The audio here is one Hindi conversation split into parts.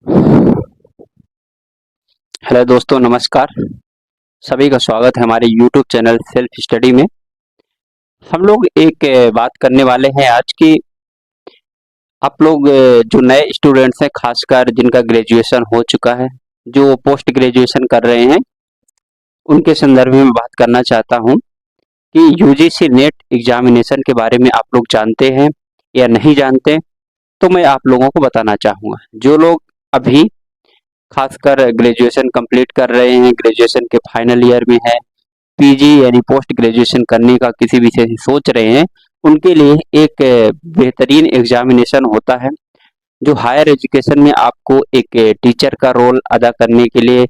हेलो दोस्तों, नमस्कार। सभी का स्वागत है हमारे यूट्यूब चैनल सेल्फ स्टडी में। हम लोग एक बात करने वाले हैं आज की। आप लोग जो नए स्टूडेंट्स हैं, खासकर जिनका ग्रेजुएशन हो चुका है, जो पोस्ट ग्रेजुएशन कर रहे हैं, उनके संदर्भ में बात करना चाहता हूं कि यूजीसी नेट एग्जामिनेशन के बारे में आप लोग जानते हैं या नहीं जानते। तो मैं आप लोगों को बताना चाहूँगा। जो लोग अभी खासकर ग्रेजुएशन कंप्लीट कर रहे हैं, ग्रेजुएशन के फाइनल ईयर में है, पीजी यानी पोस्ट ग्रेजुएशन करने का किसी विषय से सोच रहे हैं, उनके लिए एक बेहतरीन एग्जामिनेशन होता है जो हायर एजुकेशन में आपको एक टीचर का रोल अदा करने के लिए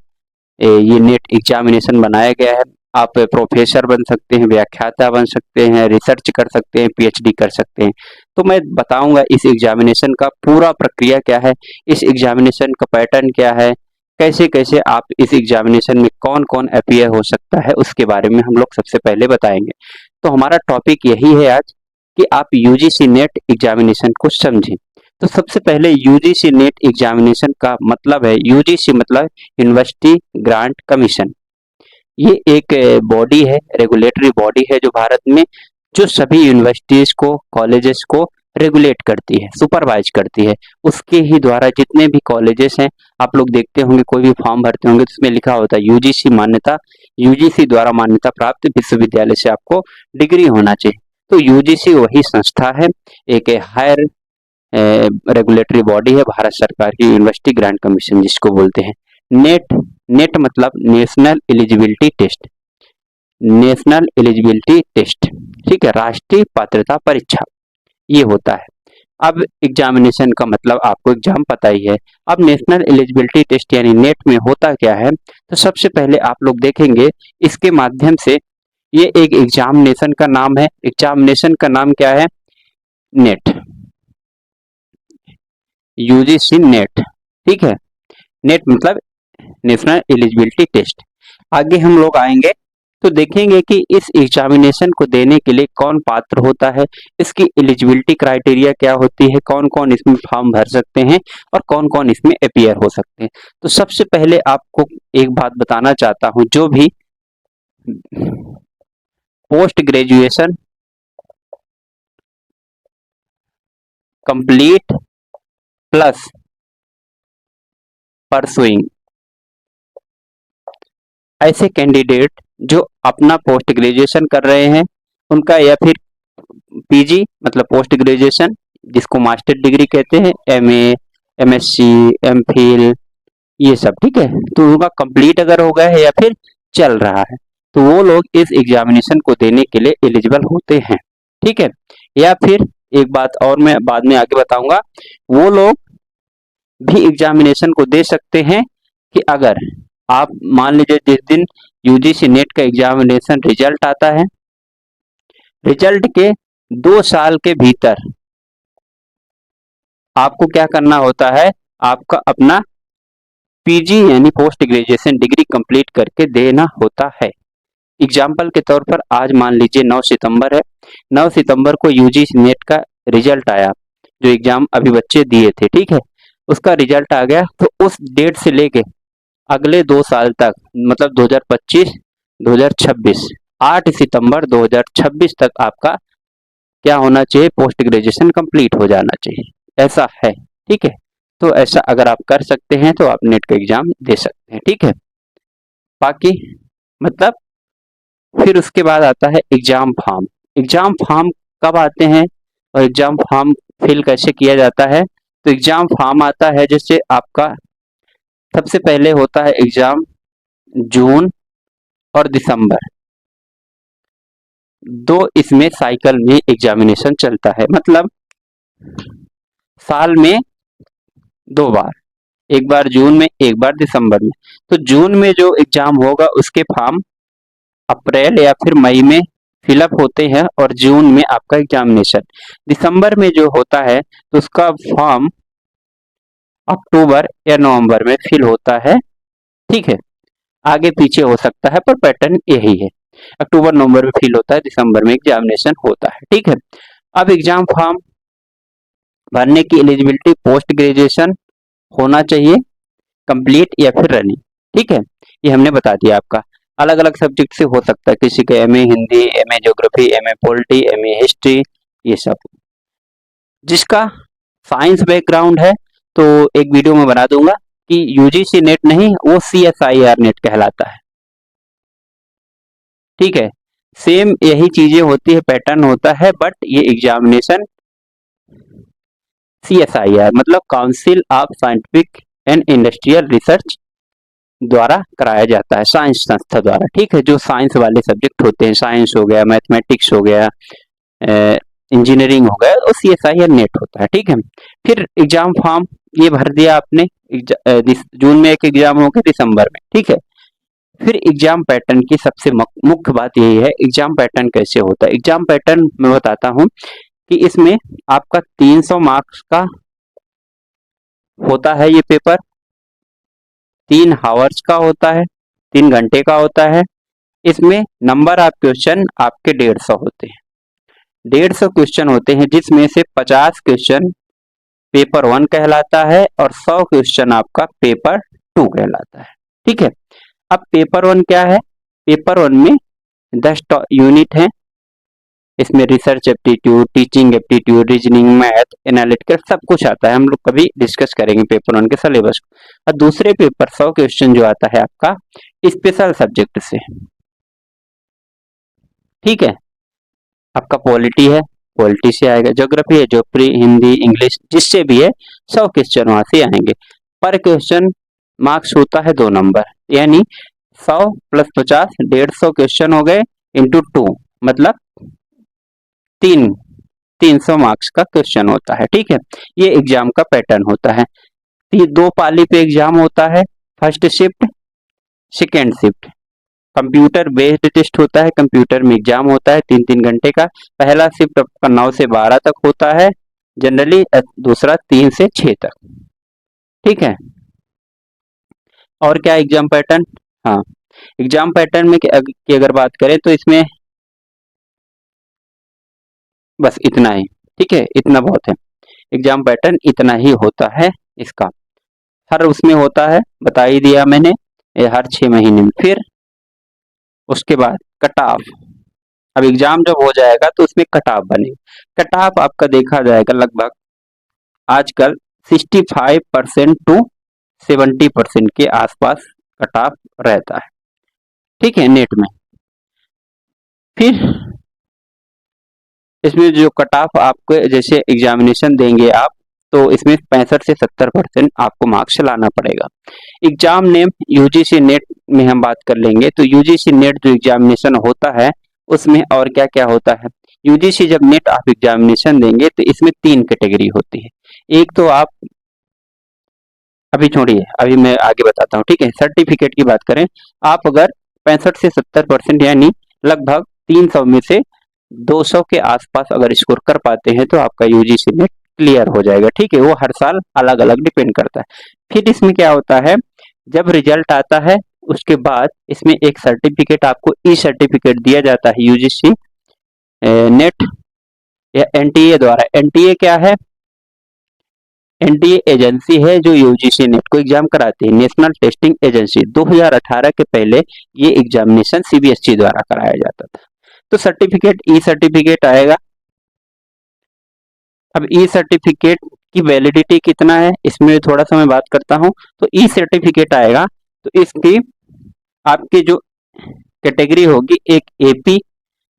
ये नेट एग्जामिनेशन बनाया गया है। आप प्रोफेसर बन सकते हैं, व्याख्याता बन सकते हैं, रिसर्च कर सकते हैं, पीएचडी कर सकते हैं। तो मैं बताऊंगा इस एग्जामिनेशन का पूरा प्रक्रिया क्या है, इस एग्जामिनेशन का पैटर्न क्या है, कैसे कैसे आप इस एग्जामिनेशन में कौन कौन अपीयर हो सकता है, उसके बारे में हम लोग सबसे पहले बताएंगे। तो हमारा टॉपिक यही है आज कि आप यूजीसी नेट एग्जामिनेशन को समझें। तो सबसे पहले यूजीसी नेट एग्जामिनेशन का मतलब है, यूजीसी मतलब यूनिवर्सिटी ग्रांट कमीशन। ये एक बॉडी है, रेगुलेटरी बॉडी है जो भारत में जो सभी यूनिवर्सिटीज को, कॉलेजेस को रेगुलेट करती है, सुपरवाइज करती है। उसके ही द्वारा जितने भी कॉलेजेस हैं, आप लोग देखते होंगे कोई भी फॉर्म भरते होंगे तो उसमें लिखा होता है यूजीसी मान्यता, यूजीसी द्वारा मान्यता प्राप्त विश्वविद्यालय से आपको डिग्री होना चाहिए। तो यूजीसी वही संस्था है, एक हायर रेगुलेटरी बॉडी है भारत सरकार की, यूनिवर्सिटी ग्रांट कमीशन जिसको बोलते हैं। नेट, नेट मतलब National Eligibility Test, National Eligibility Test, ठीक है, राष्ट्रीय पात्रता परीक्षा ये होता है। अब एग्जामिनेशन का मतलब आपको एग्जाम पता ही है। अब नेशनल एलिजिबिलिटी टेस्ट यानी नेट में होता क्या है, तो सबसे पहले आप लोग देखेंगे इसके माध्यम से, ये एक एग्जामिनेशन का नाम है। एग्जामिनेशन का नाम क्या है? नेट, यूजीसी नेट, ठीक है। नेट मतलब नेशनल एलिजिबिलिटी टेस्ट। आगे हम लोग आएंगे तो देखेंगे कि इस एग्जामिनेशन को देने के लिए कौन पात्र होता है, इसकी एलिजिबिलिटी क्राइटेरिया क्या होती है, कौन कौन इसमें फॉर्म भर सकते हैं और कौन कौन इसमें अपीयर हो सकते हैं। तो सबसे पहले आपको एक बात बताना चाहता हूं, जो भी post graduation complete plus pursuing, ऐसे कैंडिडेट जो अपना पोस्ट ग्रेजुएशन कर रहे हैं उनका, या फिर पीजी मतलब पोस्ट ग्रेजुएशन जिसको मास्टर डिग्री कहते हैं, एमए, एमएससी, एमफिल, ये सब, ठीक है। तो उनका कंप्लीट अगर हो गया है या फिर चल रहा है, तो वो लोग इस एग्जामिनेशन को देने के लिए एलिजिबल होते हैं, ठीक है। या फिर एक बात और मैं बाद में आगे बताऊंगा, वो लोग भी एग्जामिनेशन को दे सकते हैं कि अगर आप मान लीजिए जिस दिन यूजीसी नेट का एग्जामिनेशन रिजल्ट आता है, रिजल्ट के 2 साल के भीतर आपको क्या करना होता है, आपका अपना पीजी यानी पोस्ट ग्रेजुएशन डिग्री कंप्लीट करके देना होता है। एग्जाम्पल के तौर पर आज मान लीजिए 9 सितंबर है, 9 सितंबर को यूजीसी नेट का रिजल्ट आया, जो एग्जाम अभी बच्चे दिए थे, ठीक है, उसका रिजल्ट आ गया। तो उस डेट से लेके अगले 2 साल तक, मतलब 2025 2026, 8 सितंबर 2026 तक आपका क्या होना चाहिए, पोस्ट ग्रेजुएशन कंप्लीट हो जाना चाहिए, ऐसा है, ठीक है। तो ऐसा अगर आप कर सकते हैं तो आप नेट का एग्जाम दे सकते हैं, ठीक है। बाकी मतलब फिर उसके बाद आता है एग्जाम फॉर्म। एग्जाम फॉर्म कब आते हैं और एग्जाम फॉर्म फिल कैसे किया जाता है? तो एग्जाम फॉर्म आता है जैसे आपका सबसे पहले होता है एग्जाम जून और दिसंबर, दो इसमें साइकिल में एग्जामिनेशन चलता है, मतलब साल में 2 बार, एक बार जून में, एक बार दिसंबर में। तो जून में जो एग्जाम होगा उसके फॉर्म अप्रैल या फिर मई में फिलअप होते हैं और जून में आपका एग्जामिनेशन। दिसंबर में जो होता है तो उसका फॉर्म अक्टूबर या नवंबर में फिल होता है, ठीक है। आगे पीछे हो सकता है पर पैटर्न यही है, अक्टूबर नवंबर में फिल होता है, दिसंबर में एग्जामिनेशन होता है, ठीक है। अब एग्जाम फॉर्म भरने की एलिजिबिलिटी पोस्ट ग्रेजुएशन होना चाहिए, कंप्लीट या फिर रनिंग। ठीक है, ये हमने बता दिया आपका। अलग अलग सब्जेक्ट से हो सकता है, किसी के MA Hindi, MA geography, MA polity, MA history, ये सब। जिसका साइंस बैकग्राउंड है तो एक वीडियो में बना दूंगा कि यूजीसी नेट नहीं, वो सीएसआईआर नेट कहलाता है। ठीक है, सेम यही चीजें होती है, पैटर्न होता है, बट ये एग्जामिनेशन सीएसआईआर मतलब council of scientific and industrial research द्वारा कराया जाता है, साइंस संस्था द्वारा। ठीक है, जो साइंस वाले सब्जेक्ट होते हैं, साइंस हो गया, मैथमेटिक्स हो गया, इंजीनियरिंग हो गया, और सीएसआईआर नेट होता है। ठीक है, फिर एग्जाम फॉर्म ये भर दिया आपने, जून में एक एग्जाम हो गया, दिसंबर में। ठीक है, फिर एग्जाम पैटर्न की सबसे मुख्य बात यही है, एग्जाम पैटर्न कैसे होता है। एग्जाम पैटर्न मैं बताता हूं कि इसमें आपका 300 मार्क्स का होता है ये पेपर, 3 आवर्स का होता है, 3 घंटे का होता है। इसमें नंबर ऑफ क्वेश्चन आपके 150 होते हैं, 150 क्वेश्चन होते हैं, जिसमें से 50 क्वेश्चन पेपर 1 कहलाता है और 100 क्वेश्चन आपका पेपर 2 कहलाता है। ठीक है, अब पेपर 1 क्या है, पेपर 1 में 10 यूनिट है, इसमें research aptitude, teaching aptitude, reasoning, math, analytical सब कुछ आता है। हम लोग कभी डिस्कस करेंगे पेपर 1 के सिलेबस को। और दूसरे पेपर 100 क्वेश्चन जो आता है आपका स्पेशल सब्जेक्ट से। ठीक है, आपका पॉलिटी है, पॉलिटी से आएगा, ज्योग्राफी है, ज्योग्राफी, हिंदी, इंग्लिश, जिससे भी है 100 क्वेश्चन वहां से आएंगे। पर क्वेश्चन मार्क्स होता है 2 नंबर, यानी 100 + 50 150 क्वेश्चन हो गए इंटू 2, मतलब 300 मार्क्स का क्वेश्चन होता है। ठीक है, ये एग्जाम का पैटर्न होता है। 2 पाली पे एग्जाम होता है, first shift, second shift. Computer based test होता है, कंप्यूटर में एग्जाम होता है 3-3 घंटे का। पहला शिफ्ट आपका 9 से 12 तक होता है जनरली, दूसरा 3 से 6 तक। ठीक है, और क्या एग्जाम पैटर्न, हाँ, एग्जाम पैटर्न में की अगर बात करें तो इसमें बस इतना ही। ठीक है, इतना बहुत है, एग्जाम पैटर्न इतना ही होता है इसका। हर उसमें होता है, बता ही दिया मैंने, ये हर 6 महीने में। फिर उसके बाद कट ऑफ, अब एग्जाम जब हो जाएगा तो उसमें कट ऑफ बनेगा। कट ऑफ आपका देखा जाएगा लगभग आजकल 65% टू 70% के आसपास कट ऑफ रहता है। ठीक है, नेट में। फिर इसमें जो कट ऑफ आपको जैसे एग्जामिनेशन देंगे आप, तो इसमें 65 से 70% आपको मार्क्स लाना पड़ेगा। एग्जाम नेम यूजीसी नेट में हम बात कर लेंगे, तो यूजीसी नेट जो एग्जामिनेशन होता है उसमें और क्या क्या होता है। यूजीसी जब नेट आप एग्जामिनेशन देंगे तो इसमें 3 कैटेगरी होती है। एक तो आप, अभी छोड़िए, अभी मैं आगे बताता हूँ। ठीक है, सर्टिफिकेट की बात करें, आप अगर 65 से 70% यानी लगभग 300 में से 200 के आसपास अगर स्कोर कर पाते हैं तो आपका यूजीसी नेट क्लियर हो जाएगा। ठीक है, वो हर साल अलग अलग डिपेंड करता है। फिर इसमें क्या होता है, जब रिजल्ट आता है उसके बाद इसमें एक सर्टिफिकेट आपको ई सर्टिफिकेट दिया जाता है यूजीसी नेट या एनटीए द्वारा। एनटीए क्या है, एनटीए एजेंसी है जो यूजीसी नेट को एग्जाम कराती है, नेशनल टेस्टिंग एजेंसी। 2018 के पहले ये एग्जामिनेशन सीबीएसई द्वारा कराया जाता था। तो सर्टिफिकेट, ई सर्टिफिकेट आएगा। अब ई सर्टिफिकेट की वैलिडिटी कितना है, इसमें थोड़ा सा मैं बात करता हूं। तो ई सर्टिफिकेट आएगा तो इसकी आपकी जो कैटेगरी होगी, एक एपी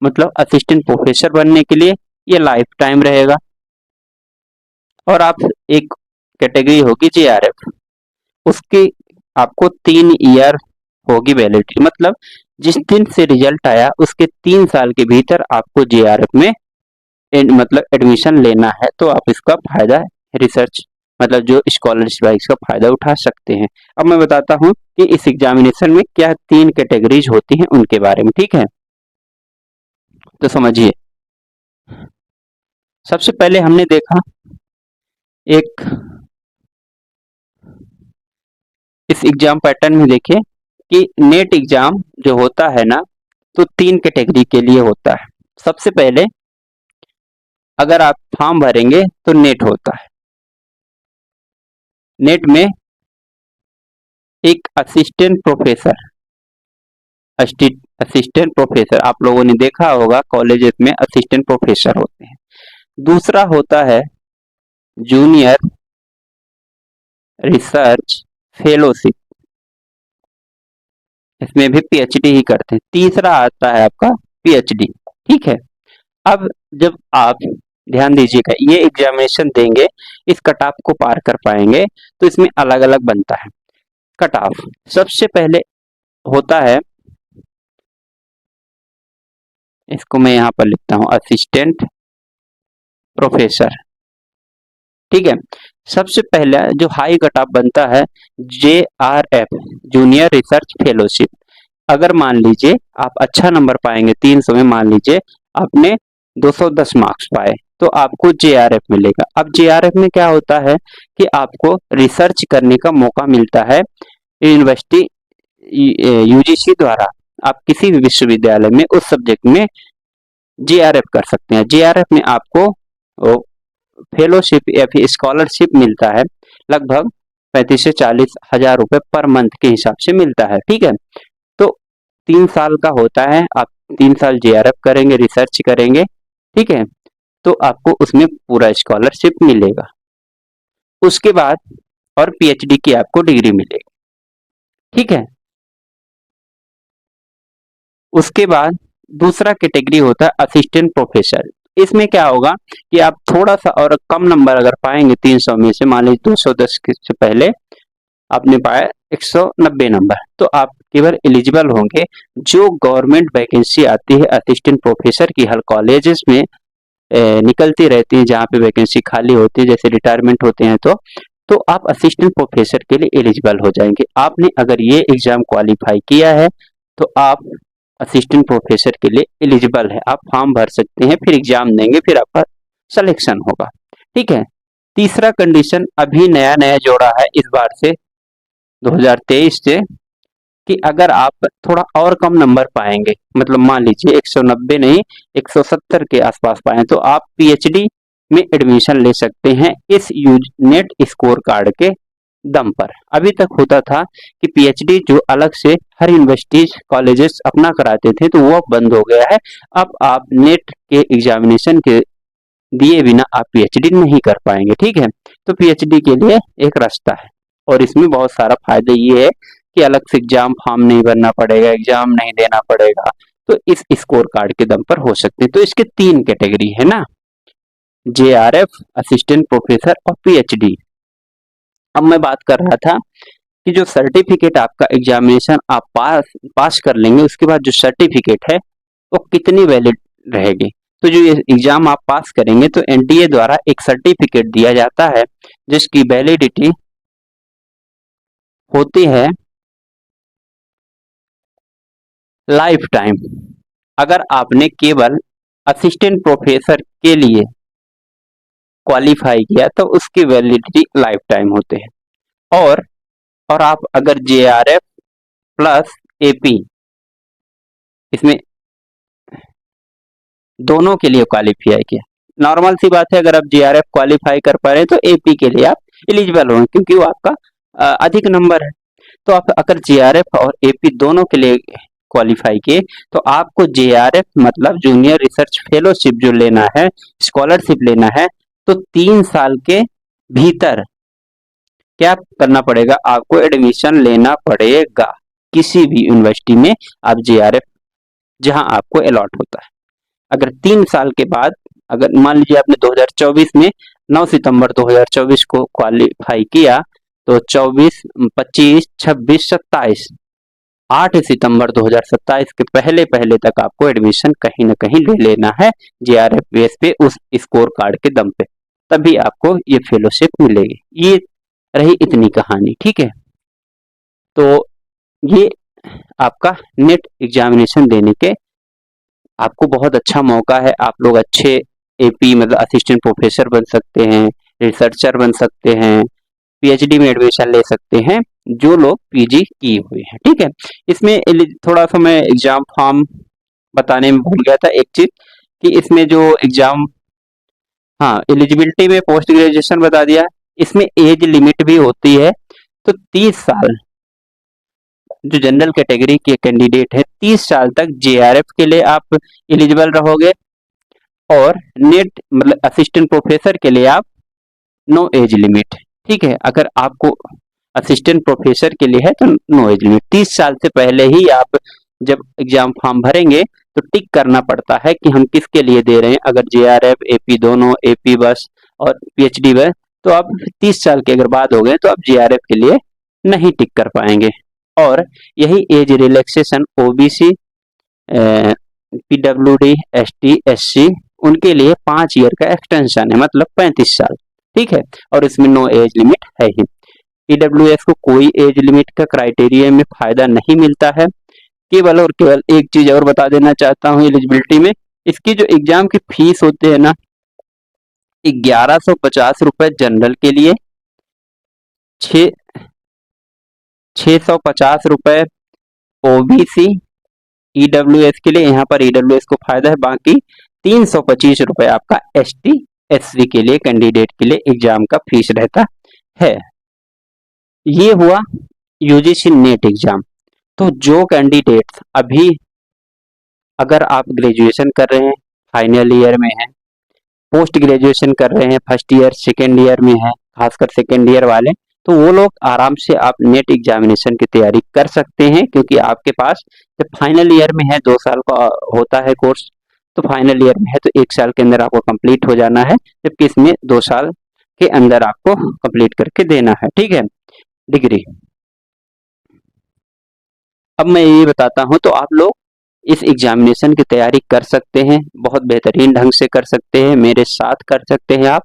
मतलब असिस्टेंट प्रोफेसर बनने के लिए ये लाइफ टाइम रहेगा, और आप एक कैटेगरी होगी जेआरएफ, उसकी आपको 3 ईयर होगी वैलिडिटी, मतलब जिस दिन से रिजल्ट आया उसके 3 साल के भीतर आपको जेआरएफ में मतलब एडमिशन लेना है, तो आप इसका फायदा रिसर्च मतलब जो स्कॉलरशिप है इसका फायदा उठा सकते हैं। अब मैं बताता हूं कि इस एग्जामिनेशन में क्या 3 कैटेगरीज होती हैं उनके बारे में। ठीक है, तो समझिए। सबसे पहले हमने देखा एक, इस एग्जाम पैटर्न में देखिए कि नेट एग्जाम जो होता है ना, तो 3 कैटेगरी के लिए होता है। सबसे पहले अगर आप फॉर्म भरेंगे तो नेट होता है, नेट में एक असिस्टेंट प्रोफेसर आप लोगों ने देखा होगा कॉलेजेस में असिस्टेंट प्रोफेसर होते हैं। दूसरा होता है जूनियर रिसर्च फेलोशिप, इसमें भी पीएचडी ही करते हैं। तीसरा आता है आपका पीएचडी। ठीक है, अब जब आप ध्यान दीजिएगा ये एग्जामिनेशन देंगे, इस कट ऑफ को पार कर पाएंगे तो इसमें अलग अलग बनता है कट ऑफ। सबसे पहले होता है, इसको मैं यहां पर लिखता हूं असिस्टेंट प्रोफेसर। ठीक है, सबसे पहला जो हाई कट ऑफ बनता है JRF जूनियर रिसर्च फेलोशिप। अगर मान लीजिए आप अच्छा नंबर पाएंगे 300 में, मान लीजिए आपने 210 मार्क्स पाए तो आपको JRF मिलेगा। अब JRF में क्या होता है कि आपको रिसर्च करने का मौका मिलता है यूनिवर्सिटी UGC द्वारा। आप किसी भी विश्वविद्यालय में उस सब्जेक्ट में JRF कर सकते हैं। JRF में आपको फेलोशिप या फिर स्कॉलरशिप मिलता है, लगभग 35 से 40 हजार रुपए पर मंथ के हिसाब से मिलता है। ठीक है, तो 3 साल का होता है, आप 3 साल JRF करेंगे, रिसर्च करेंगे। ठीक है, तो आपको उसमें पूरा स्कॉलरशिप मिलेगा। उसके बाद और पीएचडी की आपको डिग्री मिलेगी। ठीक है, उसके बाद दूसरा कैटेगरी होता है असिस्टेंट प्रोफेसर। इसमें क्या होगा कि आप थोड़ा सा और कम नंबर अगर पाएंगे 300 में से, मान लीजिए 210 से पहले आपने पाया 190 नंबर, तो आप केवल एलिजिबल होंगे। जो गवर्नमेंट वैकेंसी आती है असिस्टेंट प्रोफेसर की हर कॉलेजेस में निकलती रहती है, जहाँ पे वैकेंसी खाली होती है, जैसे रिटायरमेंट होते हैं तो आप असिस्टेंट प्रोफेसर के लिए एलिजिबल हो जाएंगे। आपने अगर ये एग्जाम क्वालिफाई किया है तो आप असिस्टेंट प्रोफेसर के लिए एलिजिबल है। आप फॉर्म भर सकते हैं, फिर एग्जाम देंगे, फिर आपका सिलेक्शन होगा। ठीक है, तीसरा कंडीशन अभी नया नया जोड़ा है इस बार से 2023 से, कि अगर आप थोड़ा और कम नंबर पाएंगे, मतलब मान लीजिए 190 नहीं 170 के आसपास पाए, तो आप पीएचडी में एडमिशन ले सकते हैं इस यूजनेट स्कोर कार्ड के दम पर। अभी तक होता था कि पीएचडी जो अलग से हर यूनिवर्सिटी कॉलेजेस अपना कराते थे, तो वो बंद हो गया है। अब आप नेट के एग्जामिनेशन के दिए बिना आप पीएचडी नहीं कर पाएंगे। ठीक है, तो पीएचडी के लिए एक रास्ता है और इसमें बहुत सारा फायदा ये है कि अलग से एग्जाम फॉर्म नहीं भरना पड़ेगा, एग्जाम नहीं देना पड़ेगा, तो इस स्कोर कार्ड के दम पर हो सकते हैं। तो इसके 3 कैटेगरी है ना, JRF, असिस्टेंट प्रोफेसर और पीएचडी। अब मैं बात कर रहा था कि जो सर्टिफिकेट आपका एग्जामिनेशन आप पास कर लेंगे, उसके बाद जो सर्टिफिकेट है वो कितनी वैलिड रहेगी। तो जो ये एग्जाम आप पास करेंगे तो एनटीए द्वारा एक सर्टिफिकेट दिया जाता है जिसकी वैलिडिटी होती है लाइफ टाइम। अगर आपने केवल असिस्टेंट प्रोफेसर के लिए क्वालिफाई किया तो उसकी वैलिडिटी लाइफ टाइम होते हैं। और आप अगर JRF प्लस AP इसमें दोनों के लिए क्वालिफाई किया, नॉर्मल सी बात है, अगर आप JRF क्वालिफाई कर पा रहे हैं तो AP के लिए आप एलिजिबल होंगे क्योंकि वो आपका अधिक नंबर है। तो आप अगर JRF और AP दोनों के लिए क्वालिफाई किए तो आपको JRF मतलब जूनियर रिसर्च फेलोशिप जो लेना है, स्कॉलरशिप लेना है, तो 3 साल के भीतर क्या करना पड़ेगा, आपको एडमिशन लेना पड़ेगा किसी भी यूनिवर्सिटी में। आप JRF जहां आपको अलॉट होता है, अगर 3 साल के बाद, अगर मान लीजिए आपने 2024 में 9 सितंबर 2024 को क्वालिफाई किया, तो 24, 25, 26, 27, 8 सितंबर 2027 के पहले पहले तक आपको एडमिशन कहीं ना कहीं ले लेना है JRF बेस पे उस स्कोर कार्ड के दम पे, तभी आपको ये फेलोशिप मिलेगी। ये रही इतनी कहानी। ठीक है, तो ये आपका नेट एग्जामिनेशन देने के आपको बहुत अच्छा मौका है। आप लोग अच्छे AP मतलब असिस्टेंट प्रोफेसर बन सकते हैं, रिसर्चर बन सकते हैं, पीएचडी में एडमिशन ले सकते हैं जो लोग पीजी किए हुए हैं। ठीक है, इसमें थोड़ा सा मैं एग्जाम फॉर्म बताने में भूल गया था एक चीज, कि इसमें जो एग्जाम, हाँ एलिजिबिलिटी में पोस्ट ग्रेजुएशन बता दिया, इसमें एज लिमिट भी होती है। तो 30 साल जो जनरल कैटेगरी के कैंडिडेट है 30 साल तक जेआरएफ के लिए आप एलिजिबल रहोगे, और नेट मतलब असिस्टेंट प्रोफेसर के लिए आप नो एज लिमिट। ठीक है, अगर आपको असिस्टेंट प्रोफेसर के लिए है तो नो एज लिमिट। 30 साल से पहले ही आप जब एग्जाम फॉर्म भरेंगे तो टिक करना पड़ता है कि हम किसके लिए दे रहे हैं। अगर जेआरएफ एपी दोनों, एपी बस और पीएचडी बस, तो आप 30 साल के अगर बाद हो गए तो आप जेआरएफ के लिए नहीं टिक कर पाएंगे। और यही age relaxation OBC, PWD, ST, SC उनके लिए 5 ईयर का एक्सटेंशन है, मतलब 35 साल। ठीक है, और इसमें नो एज लिमिट है ही। ईडब्ल्यूएस को कोई एज लिमिट का क्राइटेरिया में फायदा नहीं मिलता है। केवल और केवल एक चीज और बता देना चाहता हूँ एलिजिबिलिटी में, इसकी जो एग्जाम की फीस होती है ना, 1150 रुपए जनरल के लिए, 650 रुपए ओबीसी ईडब्ल्यूएस के लिए, यहाँ पर ईडब्ल्यूएस को फायदा है। बाकी 325 रुपए आपका एसटी एससी के लिए कैंडिडेट के लिए एग्जाम का फीस रहता है। ये हुआ यूजीसी नेट एग्जाम। तो जो कैंडिडेट्स अभी अगर आप ग्रेजुएशन कर रहे हैं, फाइनल ईयर में है, पोस्ट ग्रेजुएशन कर रहे हैं, फर्स्ट ईयर सेकेंड ईयर में है, खासकर सेकेंड ईयर वाले, तो वो लोग आराम से आप नेट एग्जामिनेशन की तैयारी कर सकते हैं, क्योंकि आपके पास जब फाइनल ईयर में है 2 साल का होता है कोर्स, तो फाइनल ईयर में है तो 1 साल के अंदर आपको कंप्लीट हो जाना है, जबकि इसमें 2 साल के अंदर आपको कंप्लीट करके देना है। ठीक है, डिग्री। अब मैं ये बताता हूं, तो आप लोग इस एग्जामिनेशन की तैयारी कर सकते हैं, बहुत बेहतरीन ढंग से कर सकते हैं, मेरे साथ कर सकते हैं।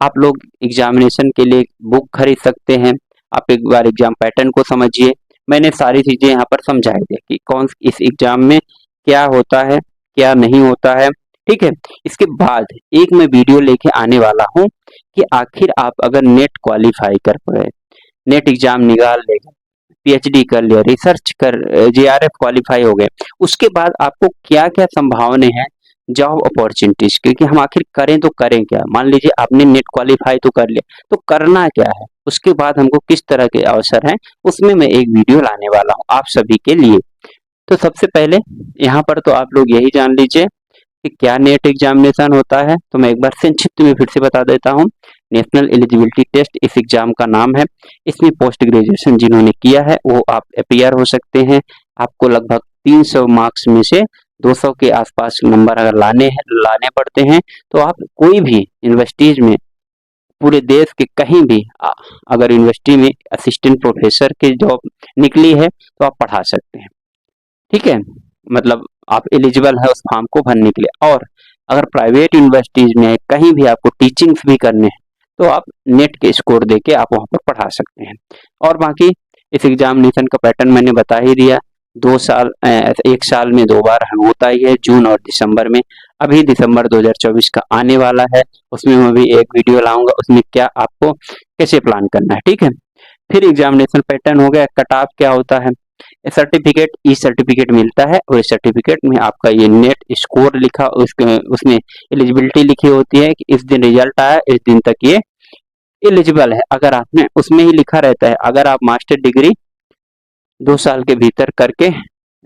आप लोग एग्जामिनेशन के लिए बुक खरीद सकते हैं। आप एक बार एग्जाम पैटर्न को समझिए, मैंने सारी चीजें यहाँ पर समझाई दी कि कौन इस एग्जाम में क्या होता है, क्या नहीं होता है। ठीक है, इसके बाद एक मैं वीडियो लेके आने वाला हूँ कि आखिर आप अगर नेट क्वालिफाई कर पाए, नेट एग्जाम निकाल ले, पीएचडी कर लिया, रिसर्च कर, जेआरएफ क्वालिफाई हो गए, उसके बाद आपको क्या क्या संभावना है जॉब अपॉर्चुनिटीज, क्योंकि हम आखिर करें तो करें क्या। मान लीजिए आपने नेट क्वालिफाई तो कर लिया, तो करना क्या है, उसके बाद हमको किस तरह के अवसर हैं, उसमें मैं एक वीडियो लाने वाला हूं आप सभी के लिए। तो सबसे पहले यहाँ पर तो आप लोग यही जान लीजिए कि क्या नेट एग्जामिनेशन होता है। तो मैं एक बार संक्षिप्त में फिर से बता देता हूँ। नेशनल एलिजिबिलिटी टेस्ट इस एग्जाम का नाम है। इसमें पोस्ट ग्रेजुएशन जिन्होंने किया है वो आप अपीयर हो सकते हैं। आपको लगभग 300 मार्क्स में से 200 के आसपास नंबर अगर लाने पड़ते हैं, तो आप कोई भी यूनिवर्सिटीज में पूरे देश के कहीं भी अगर यूनिवर्सिटी में असिस्टेंट प्रोफेसर की जॉब निकली है तो आप पढ़ा सकते हैं। ठीक है, मतलब आप एलिजिबल है उस फॉर्म को भरने के लिए। और अगर प्राइवेट यूनिवर्सिटीज में कहीं भी आपको टीचिंग्स भी करने हैं, तो आप नेट के स्कोर देके आप वहां पर पढ़ा सकते हैं। और बाकी इस एग्जामिनेशन का पैटर्न मैंने बता ही दिया। 1 साल में 2 बार होता ही है, जून और दिसंबर में। अभी दिसंबर 2024 का आने वाला है, उसमें मैं भी एक वीडियो लाऊंगा, उसमें क्या आपको कैसे प्लान करना है। ठीक है, फिर एग्जामिनेशन पैटर्न हो गया, कट ऑफ क्या होता है, सर्टिफिकेट, ई सर्टिफिकेट मिलता है, और इस सर्टिफिकेट में आपका ये नेट स्कोर लिखा, उसमें एलिजिबिलिटी लिखी होती है कि इस दिन रिजल्ट आया, इस दिन तक ये एलिजिबल है। अगर आपने उसमें ही लिखा रहता है, अगर आप मास्टर डिग्री 2 साल के भीतर करके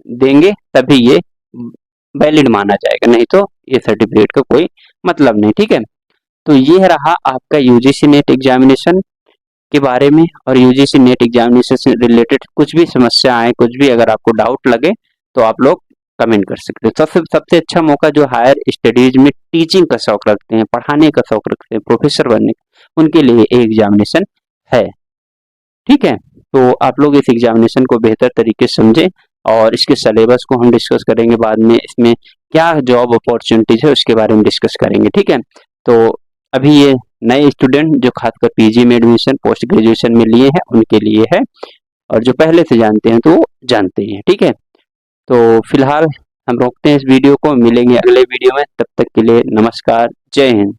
देंगे तभी ये वैलिड माना जाएगा, नहीं तो ये सर्टिफिकेट का कोई मतलब नहीं। ठीक है, तो ये रहा आपका यूजीसी नेट एग्जामिनेशन के बारे में। और यूजीसी नेट एग्जामिनेशन से रिलेटेड कुछ भी समस्या आए, कुछ भी अगर आपको डाउट लगे, तो आप लोग कमेंट कर सकते हैं। सबसे अच्छा मौका जो हायर स्टडीज में टीचिंग का शौक रखते हैं, पढ़ाने का शौक रखते हैं, प्रोफेसर बनने का, उनके लिए ये एग्जामिनेशन है। ठीक है, तो आप लोग इस एग्जामिनेशन को बेहतर तरीके से समझें, और इसके सिलेबस को हम डिस्कस करेंगे बाद में, इसमें क्या जॉब अपॉर्चुनिटीज है उसके बारे में डिस्कस करेंगे। ठीक है, तो अभी ये नए स्टूडेंट जो खासकर पीजी में एडमिशन, पोस्ट ग्रेजुएशन में लिए हैं उनके लिए है, और जो पहले से जानते हैं तो वो जानते हैं। ठीक है, तो फिलहाल हम रोकते हैं इस वीडियो को, मिलेंगे अगले वीडियो में, तब तक के लिए नमस्कार, जय हिंद।